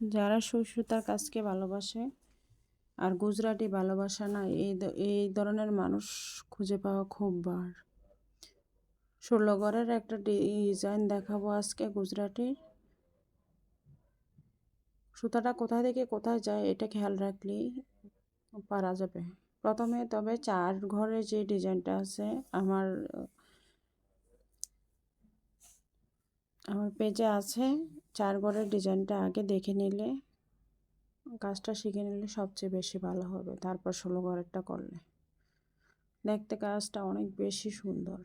যারা সুই সুতার কাজকে ভালোবাসে আর গুজরাটি ভালোবাসা না, এই ধরনের মানুষ খুঁজে পাওয়া খুব বার। 16 ঘরের একটা ডিজাইন দেখাবো আজকে গুজরাটির। সুতাটা কোথায় থেকে কোথায় যায় এটা খেয়াল রাখলেই পারা যাবে। প্রথমে তবে 4 ঘরের যে ডিজাইনটা আছে আমার পেজে আছে, 4 ঘরের ডিজাইনটা আগে দেখে নিলে, কাজটা শিখে নিলে সবচেয়ে বেশি ভালো হবে। তারপর 16 ঘরেরটা করলে দেখতে কাজটা অনেক বেশি সুন্দর।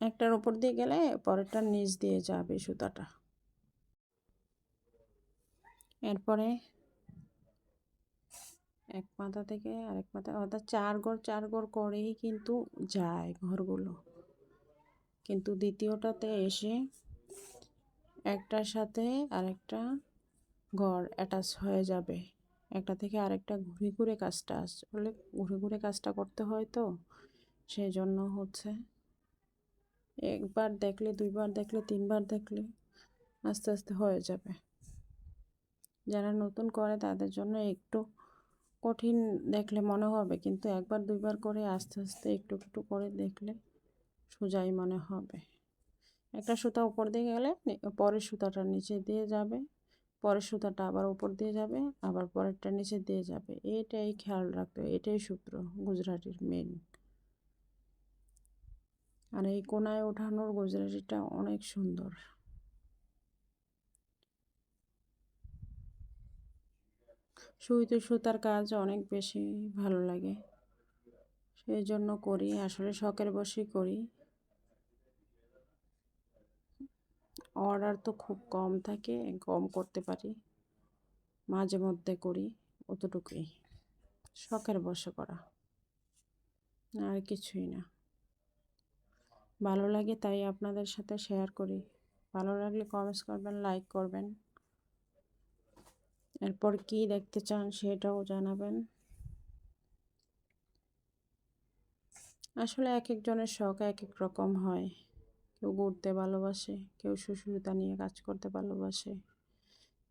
একটার উপর দিয়ে গেলে পরেরটার নিচ দিয়ে যাবে সুতাটা। এরপরে এক মাথা থেকে আরেক মাথা, অর্থাৎ 4 ঘর করেই কিন্তু যায় ঘরগুলো, কিন্তু দ্বিতীয়টাতে এসে একটার সাথে আরেকটা ঘর অ্যাটাচ হয়ে যাবে। একটা থেকে আরেকটা ঘুরে ঘুরে কাজটা আসলে ঘুরে ঘুরে কাজটা করতে হয়, তো সেই জন্য হচ্ছে একবার দেখলে, 2বার দেখলে, 3বার দেখলে আস্তে আস্তে হয়ে যাবে। যারা নতুন করে তাদের জন্য একটু কঠিন দেখলে মনে হবে, কিন্তু 1বার 2বার করে আস্তে আস্তে একটু একটু করে দেখলে সোজাই মনে হবে। একটা সুতা উপর দিয়ে গেলে পরের সুতাটা নিচে দিয়ে যাবে, পরের সুতাটা আবার উপর দিয়ে যাবে, আবার পরেরটা নিচে দিয়ে যাবে। এটাই খেয়াল রাখতে হবে, এটাই সূত্র গুজরাটির মেন। আর এই কোনায় ওঠানোর গুজরাটিটা অনেক সুন্দর। সুইতে সুতার কাজ অনেক বেশি ভালো লাগে, সেই জন্য করি, আসলে শখের বশেই করি। অর্ডার তো খুব কম থাকে, কম করতে পারি, মাঝে মধ্যে করি, অতটুকুই। শখের বশে করা, আর কিছুই না। ভালো লাগে তাই আপনাদের সাথে শেয়ার করি। ভালো লাগলে কমেন্টস করবেন, লাইক করবেন। এরপর কি দেখতে চান সেটাও জানাবেন। আসলে এক একজনের শখ এক এক রকম হয়। কেউ ঘুরতে ভালোবাসে, কেউ সুতা নিয়ে কাজ করতে ভালোবাসে,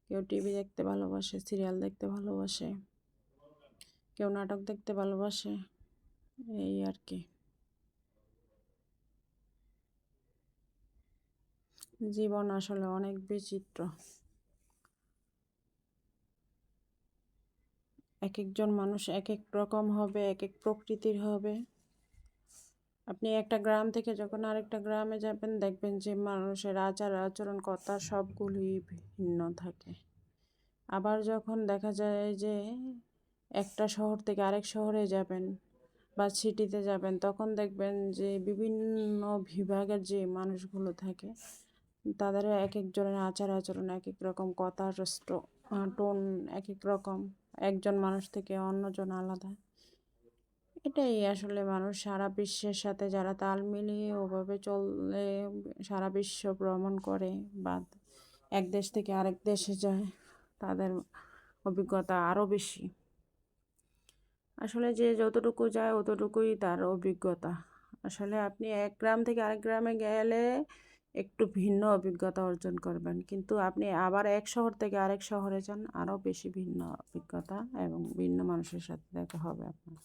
কেউ টিভি দেখতে ভালোবাসে, সিরিয়াল দেখতে ভালোবাসে, কেউ নাটক দেখতে ভালোবাসে, এই আর কি। জীবন আসলে অনেক বিচিত্র। এক একজন মানুষ এক এক রকম হবে, এক এক প্রকৃতির হবে। আপনি একটা গ্রাম থেকে যখন আরেকটা গ্রামে যাবেন, দেখবেন যে মানুষের আচার আচরণ কথা সবগুলোই ভিন্ন থাকে। আবার যখন দেখা যায় যে একটা শহর থেকে আরেক শহরে যাবেন বা সিটিতে যাবেন, তখন দেখবেন যে বিভিন্ন বিভাগের যে মানুষগুলো থাকে তাদের এক একজনের আচার আচরণ এক এক রকম, কথার টোন এক এক রকম, একজন মানুষ থেকে অন্যজন আলাদা। এটাই আসলে মানুষ সারা বিশ্বের সাথে যারা তাল মিলিয়ে ওভাবে চলে, সারা বিশ্ব ভ্রমণ করে বা এক দেশ থেকে আরেক দেশে যায়, তাদের অভিজ্ঞতা আরও বেশি। আসলে যে যতটুকু যায় অতটুকুই তার অভিজ্ঞতা। আসলে আপনি এক গ্রাম থেকে আরেক গ্রামে গেলে একটু ভিন্ন অভিজ্ঞতা অর্জন করবেন, কিন্তু আপনি আবার এক শহর থেকে আরেক শহরে যান, আরও বেশি ভিন্ন অভিজ্ঞতা এবং ভিন্ন মানুষের সাথে দেখা হবে আপনার।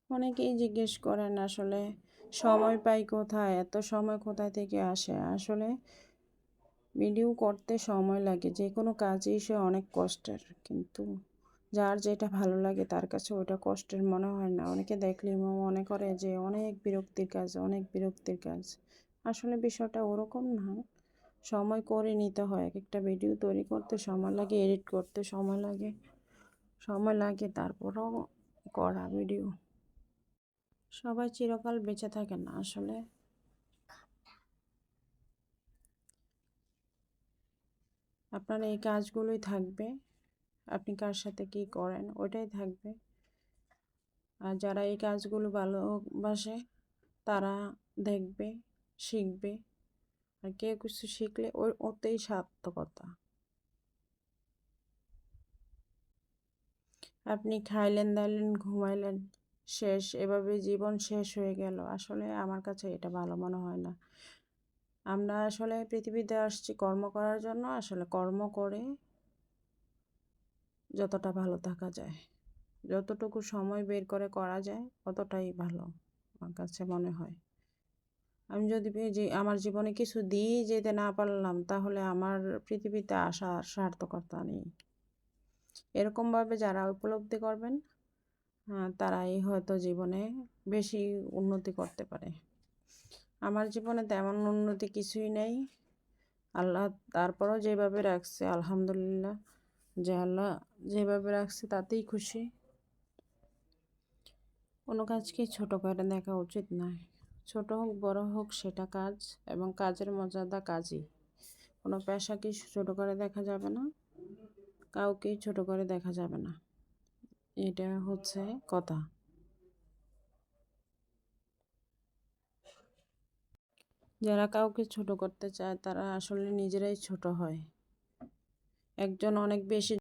অনেকেই জিজ্ঞেস করেন আসলে সময় পাই কোথায়, এত সময় কোথায় থেকে আসে। আসলে ভিডিও করতে সময় লাগে, যে কোনো কাজই সে অনেক কষ্টের, কিন্তু যার যেটা ভালো লাগে তার কাছে ওটা কষ্টের মনে হয় না। অনেকে দেখলে মনে করে যে অনেক বিরক্তির কাজ, অনেক বিরক্তির কাজ। আসলে বিষয়টা ওরকম না, সময় করে নিতে হয়। এক একটা ভিডিও তৈরি করতে সময় লাগে, এডিট করতে সময় লাগে, তারপরও করা ভিডিও। সবাই চিরকাল বেঁচে থাকে না আসলে। আপনার এই কাজগুলোই থাকবে, আপনি কার সাথে কি করেন ওইটাই থাকবে। আর যারা এই কাজগুলো ভালোবাসে তারা দেখবে, শিখবে। আর কেউ কিছু শিখলে ওতেই সার্থকতা। আপনি খাইলেন দাইলেন ঘুমাইলেন, শেষ, এভাবে জীবন শেষ হয়ে গেল। আসলে আমার কাছে এটা ভালো মনে হয় না। আমরা আসলে পৃথিবীতে আসছি কর্ম করার জন্য, আসলে কর্ম করে যতটা ভালো থাকা যায়, যতটুকু সময় বের করে করা যায় ততটাই ভালো আমার কাছে মনে হয়। আমি যদি আমার জীবনে কিছু দিয়েই যেতে না পারলাম, তাহলে আমার পৃথিবীতে আসার সার্থকতা নেই। এরকমভাবে যারা উপলব্ধি করবেন, তারাই হয়তো জীবনে বেশি উন্নতি করতে পারে। আমার জীবনে তেমন উন্নতি কিছুই নেই। আল্লাহ তারপরও যেভাবে রাখছে, আলহামদুলিল্লাহ, যে আল্লাহ যেভাবে রাখছে তাতেই খুশি। কোনো কাজকে ছোট করে দেখা উচিত নয়। ছোট হোক বড় হোক সেটা কাজ, এবং কাজের মর্যাদা কাজই। কোনো পেশাকে ছোট করে দেখা যাবে না, কাউকেই ছোট করে দেখা যাবে না, এটা হচ্ছে কথা। যারা কাউকে ছোট করতে চায় তারা আসলে নিজেরাই ছোট হয়। একজন অনেক বেশি